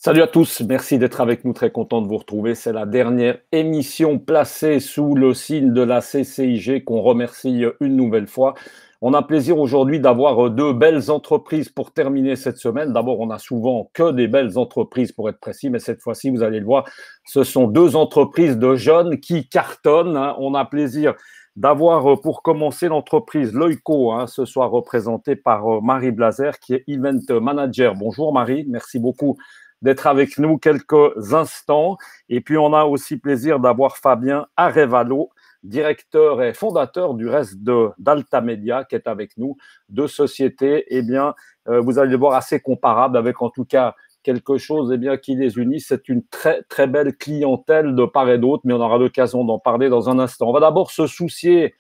Salut à tous, merci d'être avec nous, très content de vous retrouver. C'est la dernière émission placée sous le signe de la CCIG qu'on remercie une nouvelle fois. On a plaisir aujourd'hui d'avoir deux belles entreprises pour terminer cette semaine. D'abord, on a souvent que des belles entreprises pour être précis, mais cette fois-ci, vous allez le voir, ce sont deux entreprises de jeunes qui cartonnent, hein. On a plaisir d'avoir pour commencer l'entreprise Loico, hein, ce soir représentée par Marie Blazer qui est Event Manager. Bonjour Marie, merci beaucoup d'être avec nous quelques instants. Et puis, on a aussi plaisir d'avoir Fabien Arevalo, directeur et fondateur du reste d'Alta Media, qui est avec nous, deux sociétés, eh bien, vous allez le voir, assez comparables, avec en tout cas quelque chose eh bien, qui les unit. C'est une très, très belle clientèle de part et d'autre, mais on aura l'occasion d'en parler dans un instant. On va d'abord se soucier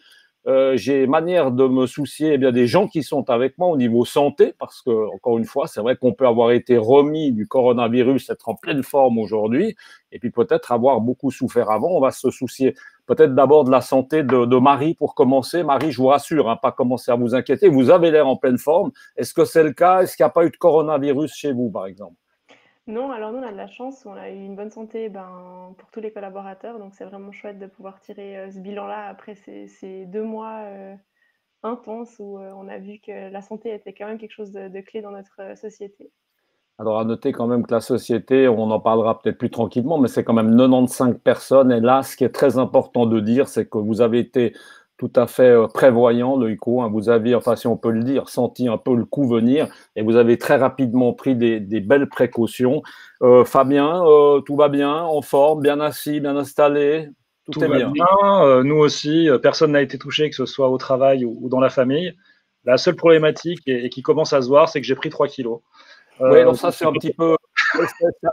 j'ai manière de me soucier eh bien, des gens qui sont avec moi au niveau santé, parce que, encore une fois, c'est vrai qu'on peut avoir été remis du coronavirus, être en pleine forme aujourd'hui, et puis peut-être avoir beaucoup souffert avant. On va se soucier peut-être d'abord de la santé de Marie pour commencer. Marie, je vous rassure, hein, pas commencer à vous inquiéter, vous avez l'air en pleine forme. Est-ce que c'est le cas? Est-ce qu'il n'y a pas eu de coronavirus chez vous, par exemple? Non, alors nous, on a de la chance, on a eu une bonne santé pour tous les collaborateurs, donc c'est vraiment chouette de pouvoir tirer ce bilan-là après ces 2 mois intenses où on a vu que la santé était quand même quelque chose de clé dans notre société. Alors, à noter quand même que la société, on en parlera peut-être plus tranquillement, mais c'est quand même 95 personnes. Et là, ce qui est très important de dire, c'est que vous avez été tout à fait prévoyant, le ICO, hein. Vous avez, enfin, si on peut le dire, senti un peu le coup venir et vous avez très rapidement pris des belles précautions. Fabien, tout va bien, en forme, bien assis, bien installé, tout Tout est va bien. bien, nous aussi, personne n'a été touché, que ce soit au travail ou dans la famille. La seule problématique, et qui commence à se voir, c'est que j'ai pris 3 kilos. Oui, alors ça, Donc c'est un petit peu.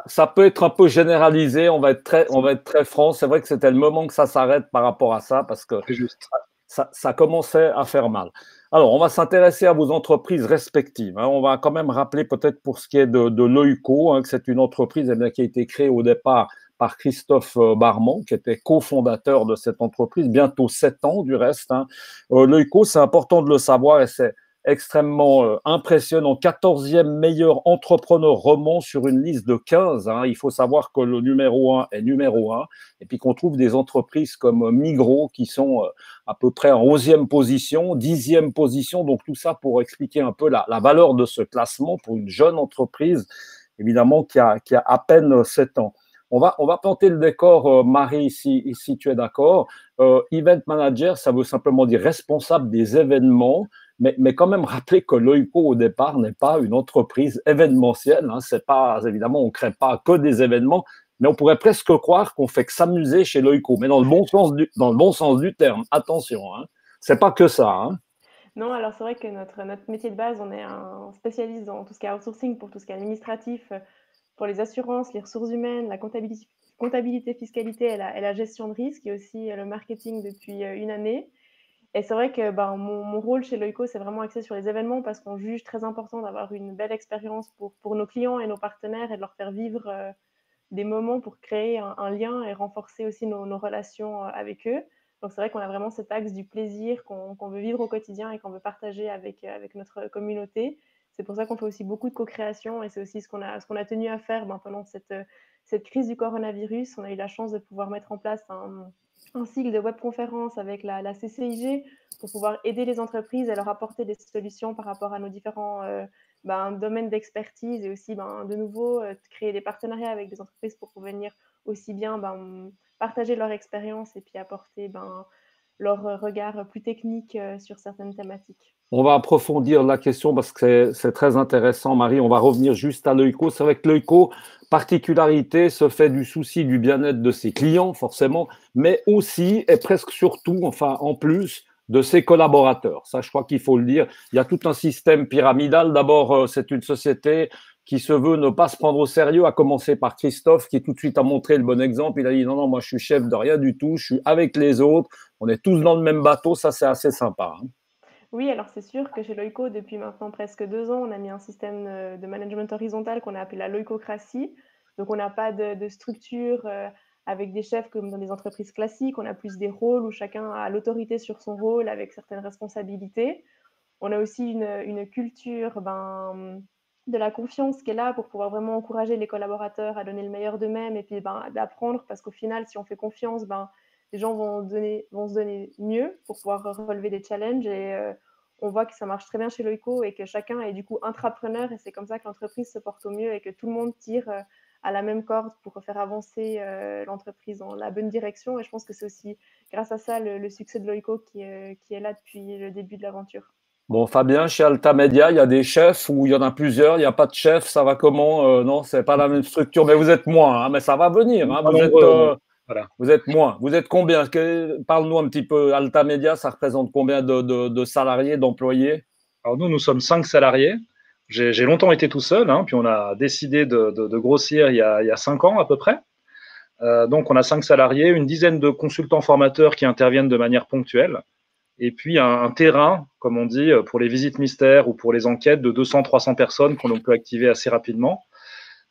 Ça peut être un peu généralisé, on va être très franc. C'est vrai que c'était le moment que ça s'arrête par rapport à ça, parce que c'est juste. ça commençait à faire mal. Alors, on va s'intéresser à vos entreprises respectives, hein. On va quand même rappeler peut-être pour ce qui est de Loico, hein, que c'est une entreprise eh bien, qui a été créée au départ par Christophe Barmont, qui était cofondateur de cette entreprise, bientôt 7 ans du reste, hein. Loico, c'est important de le savoir et c'est extrêmement impressionnant. 14e meilleur entrepreneur remonte sur une liste de 15, hein. Il faut savoir que le numéro 1 est numéro 1 et puis qu'on trouve des entreprises comme Migros qui sont à peu près en 11e position, 10e position. Donc tout ça pour expliquer un peu la valeur de ce classement pour une jeune entreprise, évidemment, qui a à peine 7 ans. On va planter le décor, Marie, si tu es d'accord. Event manager, ça veut simplement dire responsable des événements, mais quand même rappeler que Loico, au départ, n'est pas une entreprise événementielle, hein. C'est pas, évidemment, on ne crée pas que des événements, mais on pourrait presque croire qu'on fait que s'amuser chez Loico, mais dans le bon sens du terme. Attention, hein. C'est pas que ça, hein. Non, alors c'est vrai que notre métier de base, on est un spécialiste dans tout ce qui est outsourcing, pour tout ce qui est administratif, pour les assurances, les ressources humaines, la comptabilité, fiscalité et la gestion de risque, et aussi le marketing depuis une année. Et c'est vrai que mon rôle chez Loico, c'est vraiment axé sur les événements parce qu'on juge très important d'avoir une belle expérience pour nos clients et nos partenaires et de leur faire vivre des moments pour créer un lien et renforcer aussi nos relations avec eux. Donc c'est vrai qu'on a vraiment cet axe du plaisir qu'on veut vivre au quotidien et qu'on veut partager avec notre communauté. C'est pour ça qu'on fait aussi beaucoup de co-création et c'est aussi ce qu'on a tenu à faire pendant cette crise du coronavirus. On a eu la chance de pouvoir mettre en place un cycle de webconférences avec la CCIG pour pouvoir aider les entreprises et leur apporter des solutions par rapport à nos différents domaines d'expertise et aussi de nouveau créer des partenariats avec des entreprises pour venir aussi bien partager leur expérience et puis apporter leur regard plus technique sur certaines thématiques. On va approfondir la question parce que c'est très intéressant, Marie. On va revenir juste à l'EUCO. C'est vrai que l'EUCO, particularité, se fait du souci du bien-être de ses clients, forcément, mais aussi et presque surtout, enfin en plus, de ses collaborateurs. Ça, je crois qu'il faut le dire. Il y a tout un système pyramidal. D'abord, c'est une société qui se veut ne pas se prendre au sérieux, à commencer par Christophe, qui tout de suite a montré le bon exemple. Il a dit non, non, moi je suis chef de rien du tout, je suis avec les autres, on est tous dans le même bateau, ça c'est assez sympa, hein. Oui, alors c'est sûr que chez Loico, depuis maintenant presque 2 ans, on a mis un système de management horizontal qu'on a appelé la loicocratie. Donc on n'a pas de structure avec des chefs comme dans des entreprises classiques, on a plus des rôles où chacun a l'autorité sur son rôle avec certaines responsabilités. On a aussi une culture de la confiance qui est là pour pouvoir vraiment encourager les collaborateurs à donner le meilleur d'eux-mêmes et puis d'apprendre parce qu'au final, si on fait confiance, les gens vont se donner mieux pour pouvoir relever des challenges et on voit que ça marche très bien chez Loico et que chacun est du coup intrapreneur et c'est comme ça que l'entreprise se porte au mieux et que tout le monde tire à la même corde pour faire avancer l'entreprise dans la bonne direction. Et je pense que c'est aussi grâce à ça le succès de Loico qui est là depuis le début de l'aventure. Bon, Fabien, chez Altamedia, il y a des chefs ou il y en a plusieurs, il n'y a pas de chef, ça va comment? Non, c'est pas la même structure, mais vous êtes moins, hein, mais ça va venir, hein, Pas nombreux, voilà. vous êtes moins. Vous êtes combien? Parle-nous un petit peu. Altamedia, ça représente combien de salariés, d'employés? Alors nous sommes 5 salariés. J'ai longtemps été tout seul, hein, puis on a décidé de grossir il y a 5 ans à peu près. Donc on a 5 salariés, une dizaine de consultants formateurs qui interviennent de manière ponctuelle, et puis un terrain, comme on dit, pour les visites mystères ou pour les enquêtes de 200-300 personnes qu'on peut activer assez rapidement.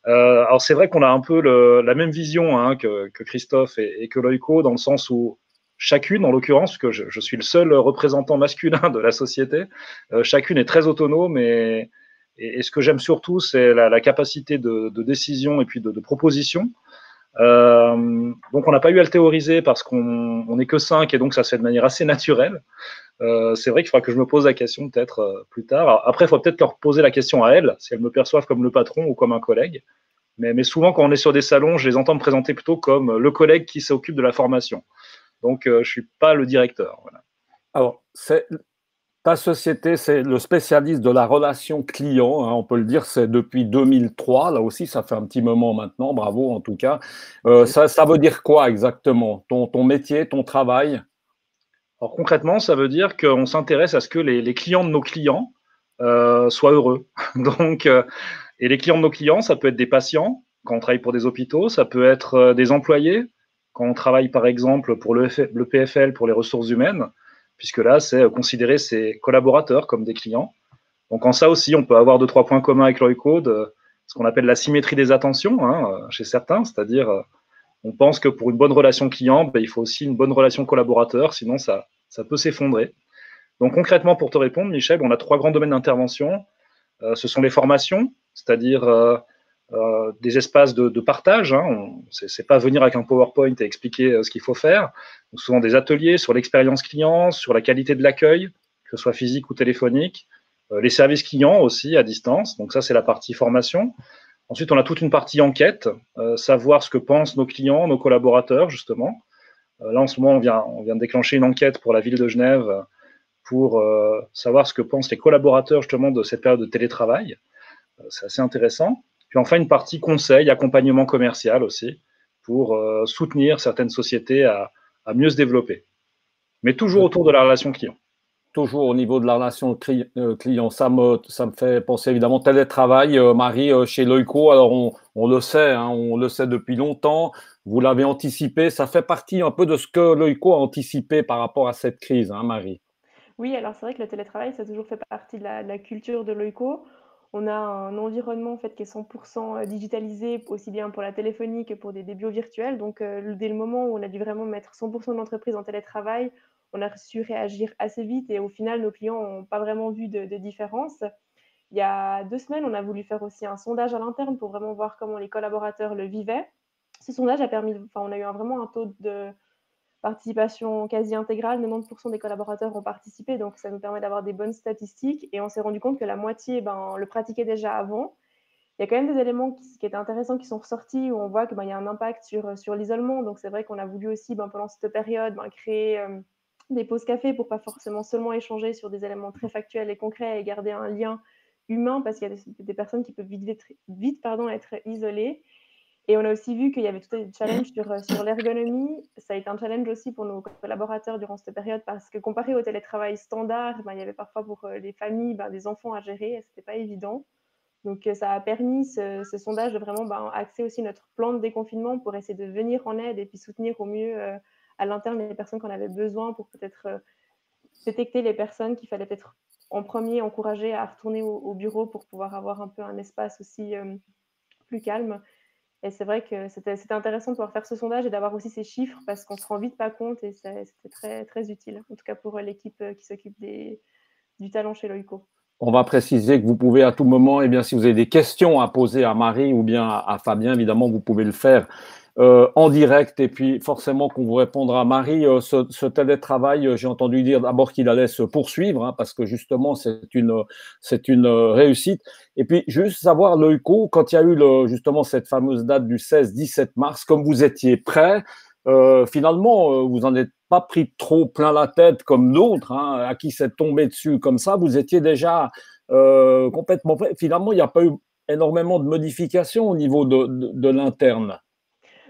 Alors c'est vrai qu'on a un peu la même vision, hein, que Christophe et que Loïco, dans le sens où chacune, en l'occurrence, que je suis le seul représentant masculin de la société, chacune est très autonome et ce que j'aime surtout, c'est la capacité de décision et puis de proposition. Donc on n'a pas eu à le théoriser parce qu'on n'est que 5 et donc ça se fait de manière assez naturelle. C'est vrai qu'il faudra que je me pose la question peut-être plus tard. Alors, après, il faut peut-être leur poser la question à elles, si elles me perçoivent comme le patron ou comme un collègue. Mais souvent, quand on est sur des salons, je les entends me présenter plutôt comme le collègue qui s'occupe de la formation. Donc, je ne suis pas le directeur. Voilà. Alors, ta société, c'est le spécialiste de la relation client, hein, on peut le dire, c'est depuis 2003. Là aussi, ça fait un petit moment maintenant. Bravo, en tout cas. Ça veut dire quoi exactement? Ton métier, ton travail? Alors, concrètement, ça veut dire qu'on s'intéresse à ce que les clients de nos clients soient heureux. Donc, et les clients de nos clients, ça peut être des patients quand on travaille pour des hôpitaux, ça peut être des employés quand on travaille par exemple pour le PFL, pour les ressources humaines, puisque là, c'est considérer ses collaborateurs comme des clients. Donc en ça aussi, on peut avoir 2-3 points communs avec Loïcode, ce qu'on appelle la symétrie des attentions, hein, chez certains, c'est-à-dire on pense que pour une bonne relation client, ben, il faut aussi une bonne relation collaborateur, sinon ça peut s'effondrer. Donc concrètement, pour te répondre, Michel, on a 3 grands domaines d'intervention. Ce sont les formations, c'est-à-dire des espaces de partage. Hein. C'est pas venir avec un PowerPoint et expliquer ce qu'il faut faire. Donc, souvent des ateliers sur l'expérience client, sur la qualité de l'accueil, que ce soit physique ou téléphonique. Les services clients aussi à distance. Donc ça, c'est la partie formation. Ensuite, on a toute une partie enquête, savoir ce que pensent nos clients, nos collaborateurs, justement. Là, en ce moment, on vient de déclencher une enquête pour la ville de Genève pour savoir ce que pensent les collaborateurs, justement, de cette période de télétravail. C'est assez intéressant. Puis enfin, une partie conseil, accompagnement commercial aussi, pour soutenir certaines sociétés à mieux se développer. Mais toujours autour de la relation client. Toujours au niveau de la relation client, ça me fait penser évidemment télétravail, Marie, chez Loïco. Alors on le sait, hein, on le sait depuis longtemps. Vous l'avez anticipé. Ça fait partie un peu de ce que Loïco a anticipé par rapport à cette crise, hein, Marie. Oui, alors c'est vrai que le télétravail, ça a toujours fait partie de la culture de Loico. On a un environnement en fait qui est 100% digitalisé, aussi bien pour la téléphonie que pour des bureaux virtuels. Donc, dès le moment où on a dû vraiment mettre 100% de l'entreprise en télétravail, on a su réagir assez vite et au final, nos clients n'ont pas vraiment vu de différence. Il y a 2 semaines, on a voulu faire aussi un sondage à l'interne pour vraiment voir comment les collaborateurs le vivaient. Ce sondage a permis, enfin, on a eu vraiment un taux de participation quasi intégrale, 90% des collaborateurs ont participé, donc ça nous permet d'avoir des bonnes statistiques. Et on s'est rendu compte que la moitié le pratiquait déjà avant. Il y a quand même des éléments qui étaient intéressants qui sont ressortis, où on voit qu'il y a un impact sur l'isolement. Donc c'est vrai qu'on a voulu aussi, pendant cette période, créer des pauses café pour pas forcément seulement échanger sur des éléments très factuels et concrets et garder un lien humain, parce qu'il y a des personnes qui peuvent vite être isolées. Et on a aussi vu qu'il y avait tout un challenge sur l'ergonomie. Ça a été un challenge aussi pour nos collaborateurs durant cette période parce que comparé au télétravail standard, il y avait parfois pour les familles des enfants à gérer et ce n'était pas évident. Donc, ça a permis ce sondage de vraiment axer aussi notre plan de déconfinement pour essayer de venir en aide et puis soutenir au mieux à l'interne les personnes qu'on avait besoin pour peut-être détecter les personnes qu'il fallait peut-être en premier encourager à retourner au bureau pour pouvoir avoir un peu un espace aussi plus calme. Et c'est vrai que c'était intéressant de pouvoir faire ce sondage et d'avoir aussi ces chiffres parce qu'on se rend vite pas compte et c'était très, très utile, en tout cas pour l'équipe qui s'occupe du talent chez Loico. On va préciser que vous pouvez à tout moment, eh bien, si vous avez des questions à poser à Marie ou bien à Fabien, évidemment, vous pouvez le faire en direct et puis forcément qu'on vous répondra. Marie, ce télétravail, j'ai entendu dire d'abord qu'il allait se poursuivre hein, parce que justement, c'est une réussite. Et puis, juste savoir, Loïco, quand il y a eu justement cette fameuse date du 16-17 mars, comme vous étiez prêt, finalement, vous n'en êtes pas pris trop plein la tête comme d'autres, hein, à qui c'est tombé dessus comme ça. Vous étiez déjà complètement prêt. Finalement, il n'y a pas eu énormément de modifications au niveau de l'interne.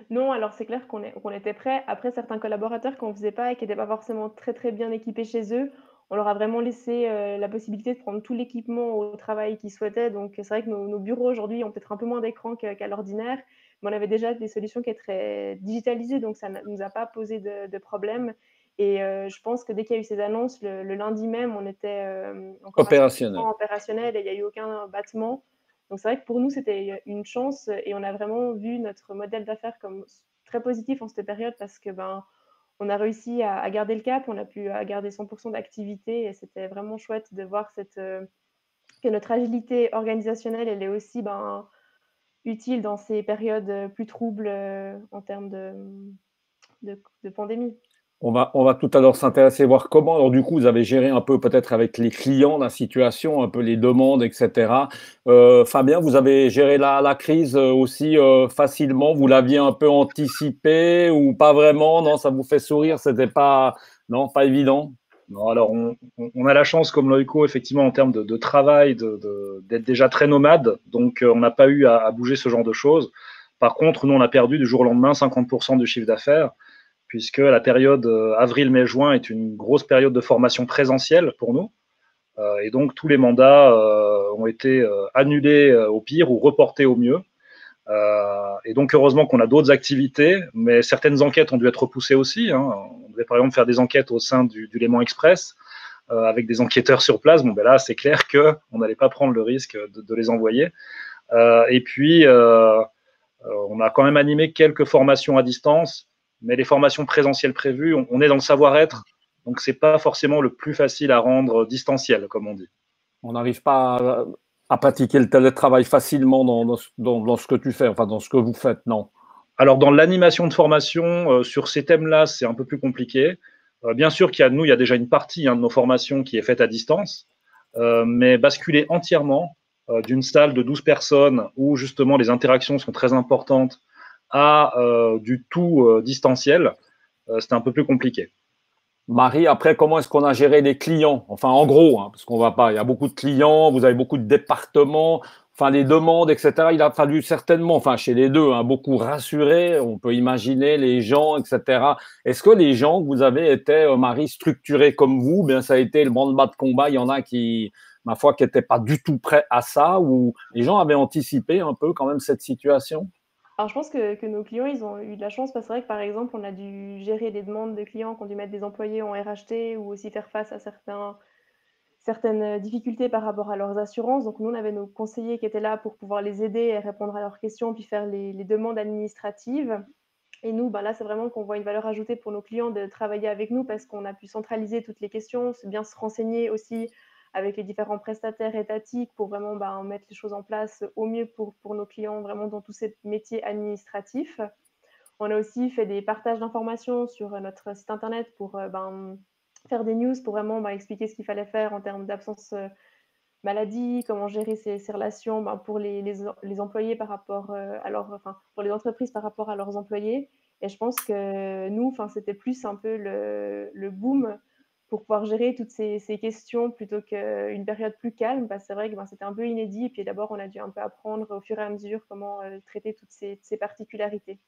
Non, alors c'est clair qu'on était prêts. Après, certains collaborateurs qu'on faisait pas et qui étaient pas forcément très, très bien équipés chez eux, on leur a vraiment laissé, la possibilité de prendre tout l'équipement au travail qu'ils souhaitaient. Donc c'est vrai que nos bureaux aujourd'hui ont peut-être un peu moins d'écran qu'à l'ordinaire, mais on avait déjà des solutions qui étaient très digitalisées, donc ça ne nous a pas posé de problème et je pense que dès qu'il y a eu ces annonces, le lundi même, on était, encore à 100% Opérationnel. opérationnel et il y a eu aucun battement. Donc c'est vrai que pour nous, c'était une chance et on a vraiment vu notre modèle d'affaires comme très positif en cette période parce que ben, on a réussi à garder le cap, on a pu garder 100% d'activité et c'était vraiment chouette de voir que notre agilité organisationnelle, elle est aussi ben, utile dans ces périodes plus troubles en termes de pandémie. On va tout à l'heure s'intéresser, voir comment, alors du coup, vous avez géré un peu peut-être avec les clients la situation, un peu les demandes, etc. Fabien, vous avez géré la crise aussi facilement, vous l'aviez un peu anticipé ou pas vraiment? Non, ça vous fait sourire, c'était pas, non, pas évident. Non, alors, on a la chance, comme Loïco, effectivement, en termes de travail, d'être déjà très nomade. Donc, on n'a pas eu à bouger ce genre de choses. Par contre, nous, on a perdu du jour au lendemain 50% du chiffre d'affaires, puisque la période avril, mai, juin est une grosse période de formation présentielle pour nous. Et donc, tous les mandats ont été annulés au pire ou reportés au mieux. Et donc, heureusement qu'on a d'autres activités, mais certaines enquêtes ont dû être repoussées aussi. Hein. On devait par exemple faire des enquêtes au sein du Léman Express avec des enquêteurs sur place. Bon, ben là, c'est clair qu'on n'allait pas prendre le risque de les envoyer. Et puis, on a quand même animé quelques formations à distance, mais les formations présentielles prévues, on est dans le savoir-être, donc c'est pas forcément le plus facile à rendre distanciel, comme on dit. On n'arrive pas à pratiquer le télétravail facilement dans ce que tu fais, enfin dans ce que vous faites, non? Alors, dans l'animation de formation, sur ces thèmes-là, c'est un peu plus compliqué. Bien sûr qu'il y a, nous, il y a déjà une partie hein, de nos formations qui est faite à distance, mais basculer entièrement d'une salle de 12 personnes où justement les interactions sont très importantes à du tout distanciel, c'était un peu plus compliqué. Marie, après, comment est-ce qu'on a géré les clients? Enfin, en gros, hein, parce qu'on va pas, il y a beaucoup de clients, vous avez beaucoup de départements, enfin, les demandes, etc. Il a fallu certainement, enfin, chez les deux, hein, beaucoup rassurer, on peut imaginer les gens, etc. Est-ce que les gens que vous avez étaient, Marie, structurés comme vous? Bien, ça a été le branle-bas de combat. Il y en a qui, ma foi, qui n'étaient pas du tout prêts à ça, ou les gens avaient anticipé un peu quand même cette situation? Alors je pense que nos clients, ils ont eu de la chance parce que c'est vrai que par exemple, on a dû gérer les demandes de clients qui ont dû mettre des employés en RHT ou aussi faire face à certaines difficultés par rapport à leurs assurances. Donc nous, on avait nos conseillers qui étaient là pour pouvoir les aider et répondre à leurs questions, puis faire les demandes administratives. Et nous, ben là, c'est vraiment qu'on voit une valeur ajoutée pour nos clients de travailler avec nous parce qu'on a pu centraliser toutes les questions, bien se renseigner aussi avec les différents prestataires étatiques pour vraiment ben, mettre les choses en place au mieux pour nos clients, vraiment dans tous ces métiers administratifs. On a aussi fait des partages d'informations sur notre site internet pour ben, faire des news pour vraiment ben, expliquer ce qu'il fallait faire en termes d'absence maladie, comment gérer ces relations ben, pour les employés par rapport enfin, pour les entreprises par rapport à leurs employés. Et je pense que nous, enfin, c'était plus un peu le boom pour pouvoir gérer toutes ces questions plutôt qu'une période plus calme, parce que c'est vrai que ben, c'était un peu inédit. Et puis d'abord, on a dû un peu apprendre au fur et à mesure comment traiter toutes ces particularités.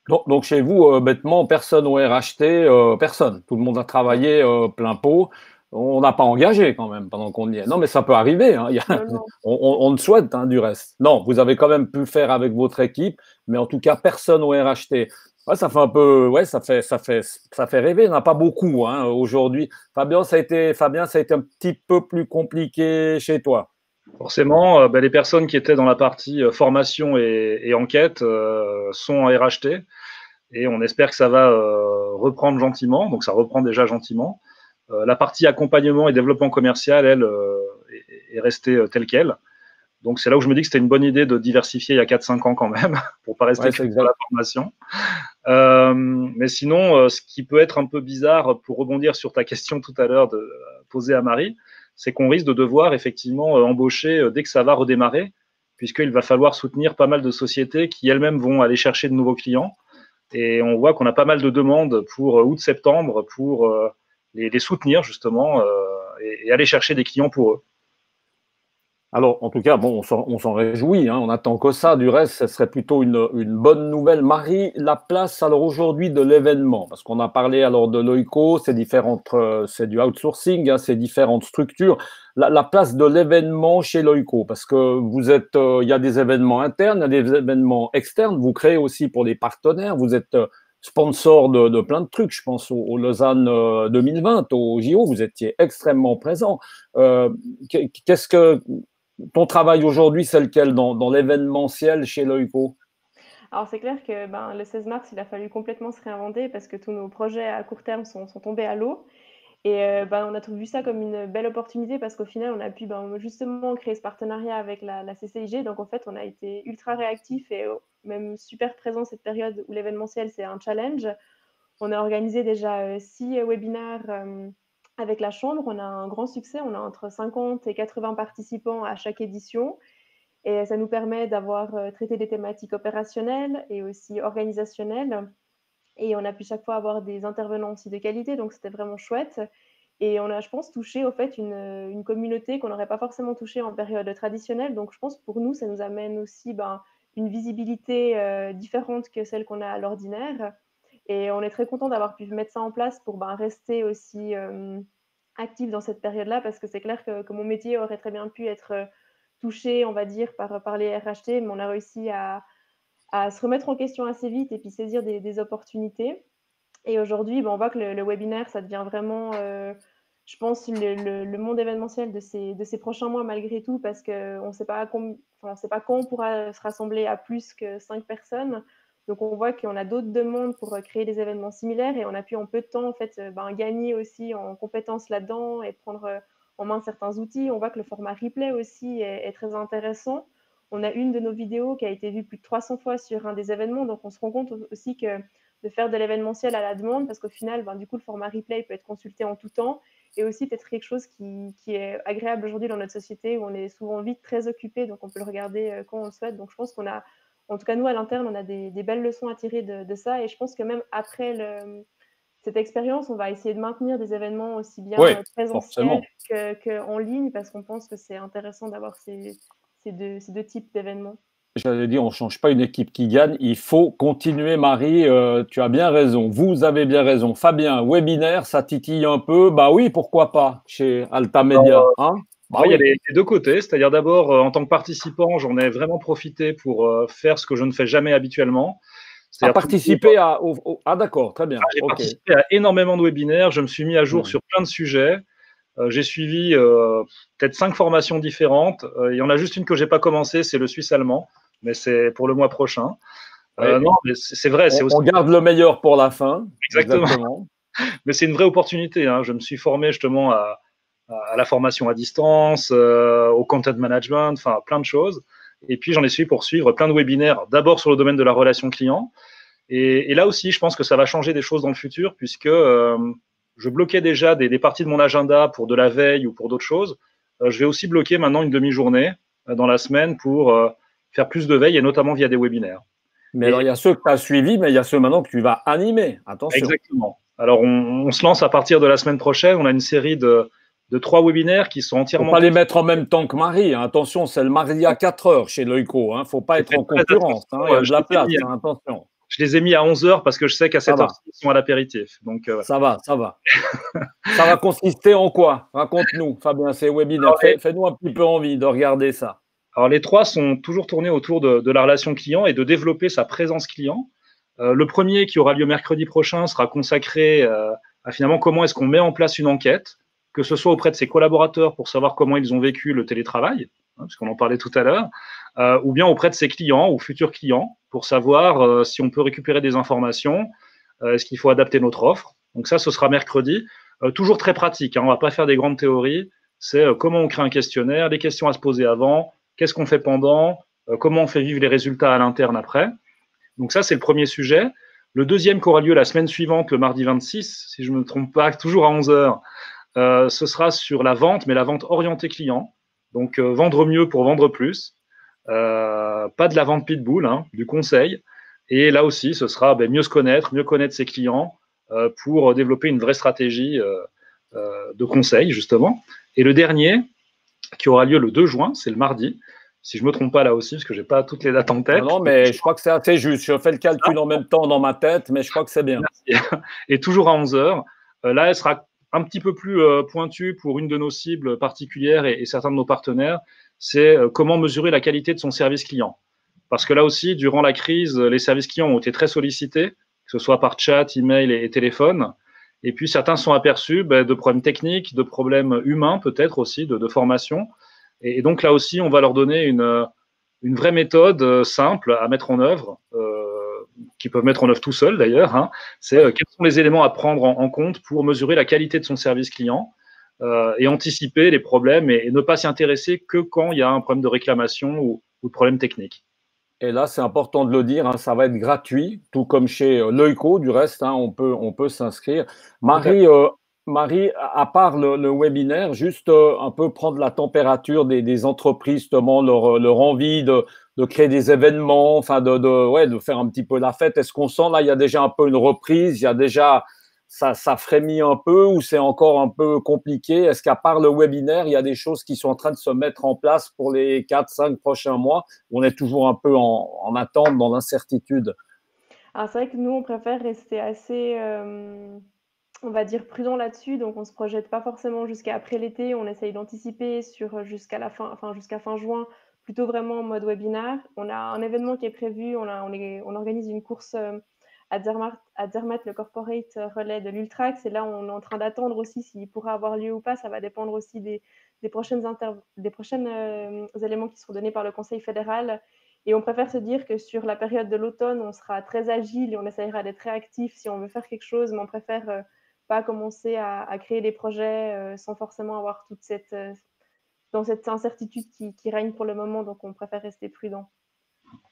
Donc, chez vous, bêtement, personne au RHT, personne. Tout le monde a Non, travaillé plein pot. On n'a pas engagé quand même pendant qu'on y est. Non, mais ça peut arriver. Hein. non, non. On le souhaite hein, du reste. Non, vous avez quand même pu faire avec votre équipe, mais en tout cas, personne au RHT. Ouais, ça fait un peu, ouais, ça fait rêver. Il n'y en a pas beaucoup hein, aujourd'hui. Fabien, Fabien, ça a été un petit peu plus compliqué chez toi. Forcément, ben, les personnes qui étaient dans la partie formation et enquête sont en RHT et on espère que ça va reprendre gentiment. Donc, ça reprend déjà gentiment. La partie accompagnement et développement commercial, elle, est resté tel quel. Donc, c'est là où je me dis que c'était une bonne idée de diversifier il y a 4-5 ans quand même, pour pas rester que sur la formation. Mais sinon, ce qui peut être un peu bizarre, pour rebondir sur ta question tout à l'heure posée à Marie, c'est qu'on risque de devoir effectivement embaucher dès que ça va redémarrer, puisqu'il va falloir soutenir pas mal de sociétés qui elles-mêmes vont aller chercher de nouveaux clients. Et on voit qu'on a pas mal de demandes pour août-septembre pour les soutenir justement et aller chercher des clients pour eux. Alors, en tout cas, bon, on s'en réjouit, hein, on attend que ça. Du reste, ce serait plutôt une bonne nouvelle. Marie, la place alors aujourd'hui de l'événement, parce qu'on a parlé alors de l'OICO, c'est du outsourcing, hein, c'est différentes structures. La place de l'événement chez l'OICO, parce que il y a des événements internes, il y a des événements externes. Vous créez aussi pour des partenaires. Vous êtes sponsor de plein de trucs. Je pense au Lausanne 2020, au JO. Vous étiez extrêmement présent. Qu'est-ce que ton travail aujourd'hui, c'est lequel dans l'événementiel chez l'OICO? Alors c'est clair que le 16 mars, il a fallu complètement se réinventer parce que tous nos projets à court terme sont tombés à l'eau. Et on a vu ça comme une belle opportunité parce qu'au final, on a pu justement créer ce partenariat avec la CCIG. Donc en fait, on a été ultra réactifs et même super présents cette période où l'événementiel, c'est un challenge. On a organisé déjà 6 webinaires avec la Chambre. On a un grand succès. On a entre 50 et 80 participants à chaque édition. Et ça nous permet d'avoir traité des thématiques opérationnelles et aussi organisationnelles. Et on a pu chaque fois avoir des intervenants aussi de qualité, donc c'était vraiment chouette. Et on a, je pense, touché au fait une communauté qu'on n'aurait pas forcément touchée en période traditionnelle. Donc je pense pour nous, ça nous amène aussi une visibilité différente que celle qu'on a à l'ordinaire. Et on est très content d'avoir pu mettre ça en place pour rester aussi actif dans cette période-là, parce que c'est clair que mon métier aurait très bien pu être touché, on va dire, par les RHT, mais on a réussi à se remettre en question assez vite et puis saisir des opportunités. Et aujourd'hui, on voit que le webinaire, ça devient vraiment, je pense, le monde événementiel de ces prochains mois malgré tout, parce qu'on ne sait pas quand on pourra se rassembler à plus que 5 personnes. Donc, on voit qu'on a d'autres demandes pour créer des événements similaires et on a pu en peu de temps en fait, gagner aussi en compétences là-dedans et prendre en main certains outils. On voit que le format replay aussi est très intéressant. On a une de nos vidéos qui a été vue plus de 300 fois sur un des événements, donc on se rend compte aussi que de faire de l'événementiel à la demande, parce qu'au final, du coup, le format replay peut être consulté en tout temps, et aussi peut-être quelque chose qui est agréable aujourd'hui dans notre société où on est souvent vite très occupé, donc on peut le regarder quand on le souhaite. Donc je pense qu'on a, en tout cas nous à l'interne, on a des belles leçons à tirer de ça, et je pense que même après cette expérience, on va essayer de maintenir des événements aussi bien présentiels qu'en ligne, parce qu'on pense que c'est intéressant d'avoir ces deux types d'événements. J'allais dire, on ne change pas une équipe qui gagne. Il faut continuer, Marie. Tu as bien raison. Vous avez bien raison. Fabien, webinaire, ça titille un peu. Bah oui, pourquoi pas, chez Altamedia. Hein, il y a les deux côtés. C'est-à-dire d'abord, en tant que participant, j'en ai vraiment profité pour faire ce que je ne fais jamais habituellement. À participer à… Ah d'accord, très bien. J'ai participé à énormément de webinaires. Je me suis mis à jour sur plein de sujets. J'ai suivi peut-être 5 formations différentes. Il y en a juste une que je n'ai pas commencée, c'est le suisse allemand, mais c'est pour le mois prochain. Non, mais c'est vrai. On garde le meilleur pour la fin. Exactement. Mais c'est une vraie opportunité. Hein. Je me suis formé justement à la formation à distance, au content management, enfin plein de choses. Et puis j'en ai suivi pour suivre plein de webinaires, d'abord sur le domaine de la relation client. Et là aussi, je pense que ça va changer des choses dans le futur, puisque je bloquais déjà des parties de mon agenda pour de la veille ou pour d'autres choses. Je vais aussi bloquer maintenant une demi-journée dans la semaine pour faire plus de veille, et notamment via des webinaires. Mais alors, il y a ceux que tu as suivis, mais il y a ceux maintenant que tu vas animer. Attention. Exactement. Alors, on se lance à partir de la semaine prochaine. On a une série de 3 webinaires qui sont entièrement… Il ne faut pas les mettre en même temps que Marie. Hein. Attention, c'est le mardi à 4 heures chez l'OICO. Il ne faut pas être en concurrence. Hein. Il y a de la place. Attention. Je les ai mis à 11 heures parce que je sais qu'à 7 heures, ils sont à l'apéritif. Donc, ça va. Ça va consister en quoi? Raconte-nous, Fabien, ces webinaires. Fais-nous un petit peu envie de regarder ça. Alors, les 3 sont toujours tournés autour de la relation client et de développer sa présence client. Le premier, qui aura lieu mercredi prochain, sera consacré à finalement comment est-ce qu'on met en place une enquête, que ce soit auprès de ses collaborateurs pour savoir comment ils ont vécu le télétravail, hein, puisqu'on en parlait tout à l'heure, ou bien auprès de ses clients ou futurs clients pour savoir si on peut récupérer des informations, est-ce qu'il faut adapter notre offre. Donc ça, ce sera mercredi. Toujours très pratique, hein, on ne va pas faire des grandes théories. c'est comment on crée un questionnaire, les questions à se poser avant, qu'est-ce qu'on fait pendant, comment on fait vivre les résultats à l'interne après. Donc ça, c'est le premier sujet. Le deuxième qui aura lieu la semaine suivante, le mardi 26, si je ne me trompe pas, toujours à 11 h, ce sera sur la vente, mais la vente orientée client. Donc vendre mieux pour vendre plus. Pas de la vente pitbull, hein, du conseil. Et là aussi, ce sera mieux se connaître, mieux connaître ses clients pour développer une vraie stratégie de conseil, justement. Et le dernier, qui aura lieu le 2 juin, c'est le mardi. Si je ne me trompe pas là aussi, parce que je n'ai pas toutes les dates en tête. Non, mais je crois que c'est assez juste. Je fais le calcul en même temps dans ma tête, mais je crois que c'est bien. Merci. Et toujours à 11 h. Là, elle sera un petit peu plus pointue pour une de nos cibles particulières et certains de nos partenaires. C'est comment mesurer la qualité de son service client. Parce que là aussi, durant la crise, les services clients ont été très sollicités, que ce soit par chat, email et téléphone. Et puis, certains sont aperçus de problèmes techniques, de problèmes humains peut-être aussi, de formation. Et donc, là aussi, on va leur donner une vraie méthode simple à mettre en œuvre, qu'ils peuvent mettre en œuvre tout seuls d'ailleurs. Hein. C'est quels sont les éléments à prendre en compte pour mesurer la qualité de son service client et anticiper les problèmes et ne pas s'y intéresser que quand il y a un problème de réclamation ou de problème technique. Et là, c'est important de le dire, hein, ça va être gratuit, tout comme chez Leuco, du reste, hein, on peut s'inscrire. Marie, à part le webinaire, juste un peu prendre la température des entreprises, justement, leur envie de créer des événements, enfin de faire un petit peu la fête. Est-ce qu'on sent là, il y a déjà un peu une reprise, il y a déjà ça frémit un peu ou c'est encore un peu compliqué? Est-ce qu'à part le webinaire, il y a des choses qui sont en train de se mettre en place pour les 4-5 prochains mois? On est toujours un peu en attente, dans l'incertitude. Alors c'est vrai que nous, on préfère rester assez, on va dire, prudent là-dessus. Donc on ne se projette pas forcément jusqu'à après l'été. On essaye d'anticiper jusqu'à la fin, enfin jusqu'à fin juin, plutôt vraiment en mode webinaire. On a un événement qui est prévu. On organise une course à Zermatt, le corporate relais de l'Ultrax. Et là, on est en train d'attendre aussi s'il pourra avoir lieu ou pas. Ça va dépendre aussi des prochains éléments qui seront donnés par le Conseil fédéral. Et on préfère se dire que sur la période de l'automne, on sera très agile et on essaiera d'être réactif si on veut faire quelque chose, mais on préfère pas commencer à créer des projets sans forcément avoir toute cette incertitude qui règne pour le moment. Donc, on préfère rester prudent.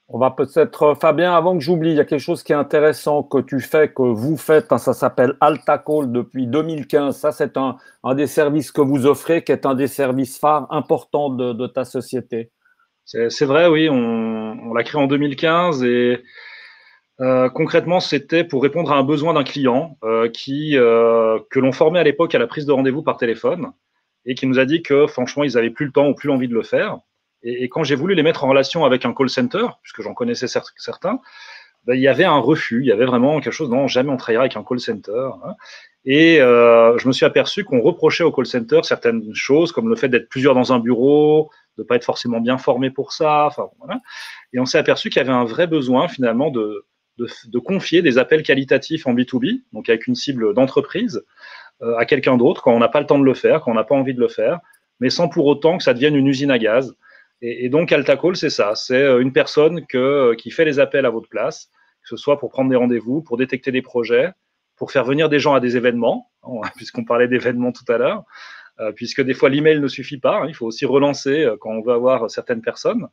On va peut-être, Fabien, avant que j'oublie, il y a quelque chose qui est intéressant que tu fais, que vous faites, hein, ça s'appelle AltaCall depuis 2015. Ça, c'est un des services que vous offrez, qui est un des services phares importants de ta société. C'est vrai, oui, on l'a créé en 2015 et concrètement, c'était pour répondre à un besoin d'un client que l'on formait à l'époque à la prise de rendez-vous par téléphone et qui nous a dit que franchement, ils n'avaient plus le temps ou plus l'envie de le faire. Et quand j'ai voulu les mettre en relation avec un call center, puisque j'en connaissais certains, il y avait un refus, il y avait vraiment quelque chose, non, jamais on travaillera avec un call center. Hein. Et je me suis aperçu qu'on reprochait au call center certaines choses, comme le fait d'être plusieurs dans un bureau, de ne pas être forcément bien formé pour ça. Enfin, voilà. Et on s'est aperçu qu'il y avait un vrai besoin finalement de confier des appels qualitatifs en B2B, donc avec une cible d'entreprise, à quelqu'un d'autre quand on n'a pas le temps de le faire, quand on n'a pas envie de le faire, mais sans pour autant que ça devienne une usine à gaz. Et donc, AltaCall, c'est ça. C'est une personne qui fait les appels à votre place, que ce soit pour prendre des rendez-vous, pour détecter des projets, pour faire venir des gens à des événements, puisqu'on parlait d'événements tout à l'heure, puisque des fois, l'email ne suffit pas. Hein, il faut aussi relancer quand on veut avoir certaines personnes.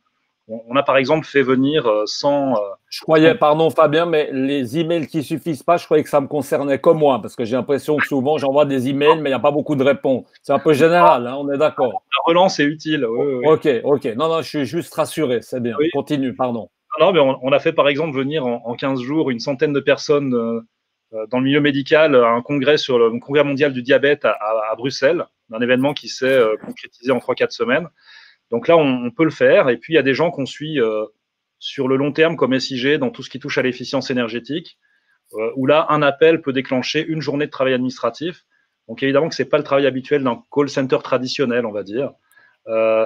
On a par exemple fait venir Je croyais, pardon Fabien, mais les emails qui suffisent pas, je croyais que ça me concernait comme moi, parce que j'ai l'impression que souvent j'envoie des emails, mais il n'y a pas beaucoup de réponses. C'est un peu général, hein, on est d'accord. La relance est utile. Oui. Ok. Non, je suis juste rassuré, c'est bien. Oui. Continue, pardon. Non, mais on a fait par exemple venir en 15 jours une centaine de personnes dans le milieu médical à un congrès sur le congrès mondial du diabète à Bruxelles, un événement qui s'est concrétisé en 3-4 semaines. Donc là, on peut le faire. Et puis, il y a des gens qu'on suit sur le long terme, comme SIG, dans tout ce qui touche à l'efficience énergétique, où là, un appel peut déclencher une journée de travail administratif. Donc, évidemment que ce n'est pas le travail habituel d'un call center traditionnel, on va dire.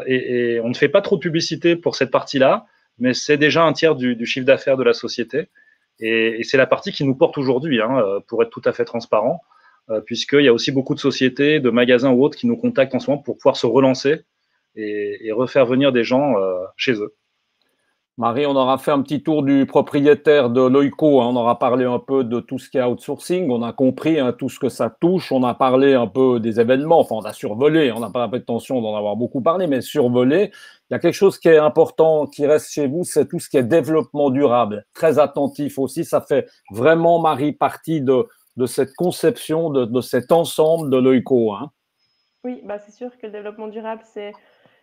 Et on ne fait pas trop de publicité pour cette partie-là, mais c'est déjà un tiers du chiffre d'affaires de la société. Et c'est la partie qui nous porte aujourd'hui, hein, pour être tout à fait transparent, puisqu'il y a aussi beaucoup de sociétés, de magasins ou autres qui nous contactent en ce moment pour pouvoir se relancer et refaire venir des gens chez eux. Marie, on aura fait un petit tour du propriétaire de Loico, hein. On aura parlé un peu de tout ce qui est outsourcing. On a compris, hein, tout ce que ça touche. On a parlé un peu des événements. Enfin, on a survolé. On n'a pas la prétention d'en avoir beaucoup parlé, mais survolé. Il y a quelque chose qui est important, qui reste chez vous, c'est tout ce qui est développement durable. Très attentif aussi. Ça fait vraiment, Marie, partie de cette conception, de cet ensemble de Loico, hein. Oui, bah, c'est sûr que le développement durable, c'est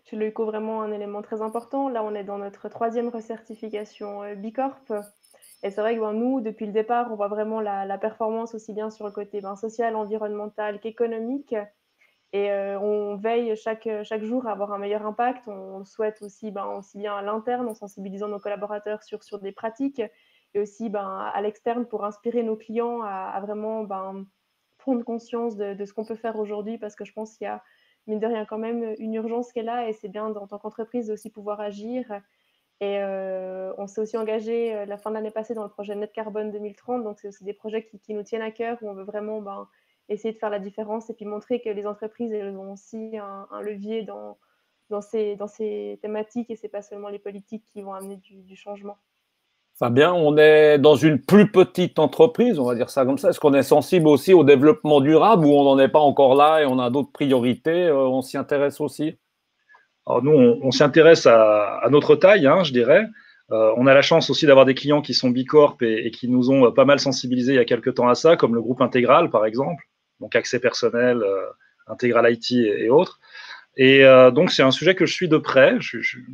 chez Loico vraiment un élément très important. Là, on est dans notre troisième recertification Bicorp. Et c'est vrai que ben, nous, depuis le départ, on voit vraiment la performance aussi bien sur le côté ben, social, environnemental qu'économique. Et on veille chaque jour à avoir un meilleur impact. On souhaite aussi, ben, aussi bien à l'interne, en sensibilisant nos collaborateurs sur des pratiques, et aussi ben, à l'externe pour inspirer nos clients à vraiment ben, prendre conscience de ce qu'on peut faire aujourd'hui, parce que je pense qu'il y a, mine de rien, quand même une urgence qui est là, et c'est bien en tant qu'entreprise de aussi pouvoir agir. Et on s'est aussi engagé la fin de l'année passée dans le projet Net Carbone 2030. Donc, c'est aussi des projets qui nous tiennent à cœur, où on veut vraiment ben, essayer de faire la différence et puis montrer que les entreprises, elles ont aussi un levier dans ces thématiques, et c'est pas seulement les politiques qui vont amener du changement. Fabien, on est dans une plus petite entreprise, on va dire ça comme ça. Est-ce qu'on est sensible aussi au développement durable, ou on n'en est pas encore là et on a d'autres priorités? On s'y intéresse aussi. Alors nous, on s'y intéresse à notre taille, hein, je dirais. On a la chance aussi d'avoir des clients qui sont Bicorp et qui nous ont pas mal sensibilisés il y a quelques temps à ça, comme le groupe Intégral, par exemple, donc accès personnel, Intégral IT et autres. Et donc, c'est un sujet que je suis de près. Je me suis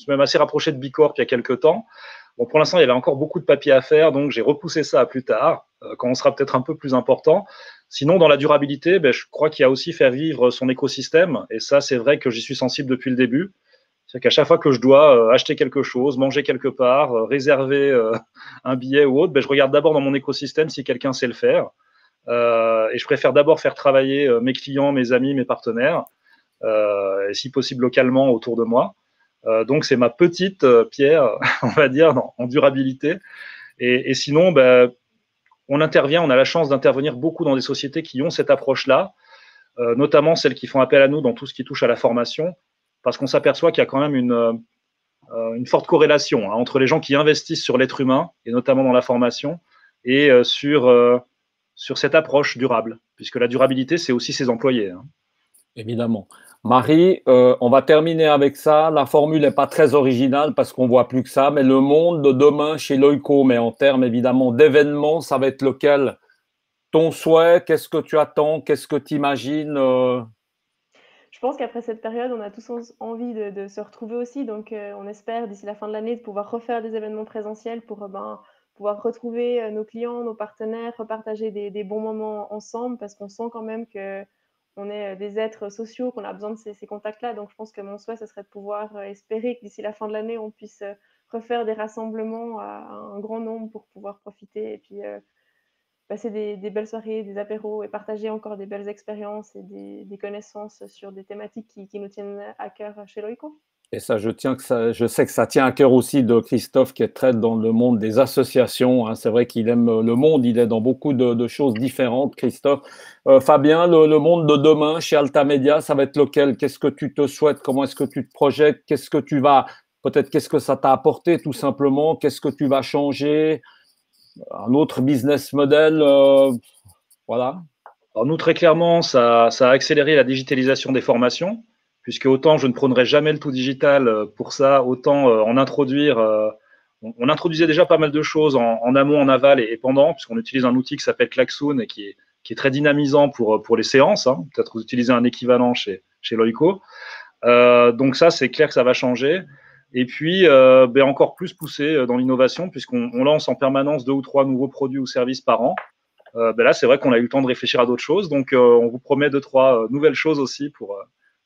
même assez rapproché de Bicorp il y a quelques temps. Bon, pour l'instant, il y avait encore beaucoup de papiers à faire, donc j'ai repoussé ça à plus tard, quand on sera peut-être un peu plus important. Sinon, dans la durabilité, je crois qu'il y a aussi faire vivre son écosystème. Et ça, c'est vrai que j'y suis sensible depuis le début. C'est qu'à chaque fois que je dois acheter quelque chose, manger quelque part, réserver un billet ou autre, je regarde d'abord dans mon écosystème si quelqu'un sait le faire. Et je préfère d'abord faire travailler mes clients, mes amis, mes partenaires, et si possible localement autour de moi. Donc, c'est ma petite pierre, on va dire, en durabilité. Et sinon, on intervient, on a la chance d'intervenir beaucoup dans des sociétés qui ont cette approche-là, notamment celles qui font appel à nous dans tout ce qui touche à la formation, parce qu'on s'aperçoit qu'il y a quand même une forte corrélation, hein, entre les gens qui investissent sur l'être humain, et notamment dans la formation, et sur cette approche durable, puisque la durabilité, c'est aussi ses employés, hein. Évidemment. Marie, on va terminer avec ça. La formule n'est pas très originale parce qu'on voit plus que ça, mais le monde de demain chez Loico, mais en termes évidemment d'événements, ça va être lequel? Ton souhait, qu'est-ce que tu attends? Qu'est-ce que tu imagines? Je pense qu'après cette période, on a tous envie de se retrouver aussi. Donc, on espère d'ici la fin de l'année de pouvoir refaire des événements présentiels pour ben, pouvoir retrouver nos clients, nos partenaires, repartager des bons moments ensemble, parce qu'on sent quand même qu'on est des êtres sociaux, qu'on a besoin de ces contacts-là. Donc, je pense que mon souhait, ce serait de pouvoir espérer que d'ici la fin de l'année, on puisse refaire des rassemblements à un grand nombre pour pouvoir profiter et puis passer des belles soirées, des apéros, et partager encore des belles expériences et des connaissances sur des thématiques qui nous tiennent à cœur chez Loico. Et ça, je sais que ça tient à cœur aussi de Christophe, qui est très dans le monde des associations, hein. C'est vrai qu'il aime le monde, il est dans beaucoup de choses différentes, Christophe. Fabien, le monde de demain chez Altamedia, ça va être lequel? Qu'est-ce que tu te souhaites? Comment est-ce que tu te projettes? Qu'est-ce que tu vas, peut-être qu'est-ce que ça t'a apporté tout simplement? Qu'est-ce que tu vas changer? Un autre business model? Voilà. Alors nous, très clairement, ça a accéléré la digitalisation des formations, puisque autant je ne prônerai jamais le tout digital pour ça, autant en introduire. On introduisait déjà pas mal de choses en amont, en aval et pendant, puisqu'on utilise un outil qui s'appelle Klaxoon et qui est très dynamisant pour les séances, hein. Peut-être vous utilisez un équivalent chez Loico. Donc ça, c'est clair que ça va changer. Et puis, encore plus poussé dans l'innovation, puisqu'on lance en permanence 2 ou 3 nouveaux produits ou services par an. Là, c'est vrai qu'on a eu le temps de réfléchir à d'autres choses. Donc, on vous promet 2, 3 nouvelles choses aussi pour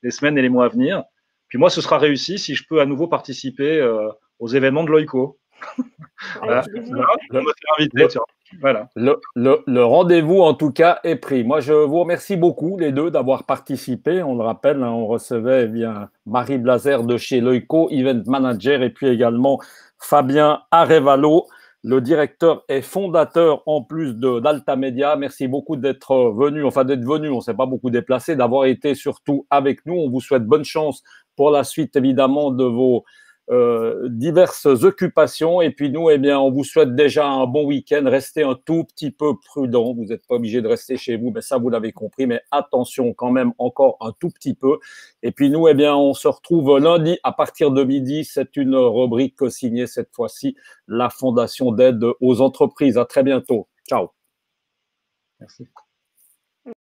les semaines et les mois à venir. Puis moi, ce sera réussi si je peux à nouveau participer aux événements de Loico. Voilà. Voilà. Le rendez-vous, en tout cas, est pris. Moi, je vous remercie beaucoup, les deux, d'avoir participé. On le rappelle, hein, on recevait Marie Blazer de chez Loico, Event Manager, et puis également Fabien Arevalo, le directeur et fondateur en plus d'Altamedia. Merci beaucoup d'être venu, on ne s'est pas beaucoup déplacé, d'avoir été surtout avec nous. On vous souhaite bonne chance pour la suite, évidemment, de vos diverses occupations. Et puis nous, eh bien, on vous souhaite déjà un bon week-end. Restez un tout petit peu prudent. Vous n'êtes pas obligé de rester chez vous, mais ça, vous l'avez compris. Mais attention quand même encore un tout petit peu. Et puis nous, eh bien, on se retrouve lundi à partir de midi. C'est une rubrique signée cette fois-ci la Fondation d'aide aux entreprises. À très bientôt. Ciao. Merci.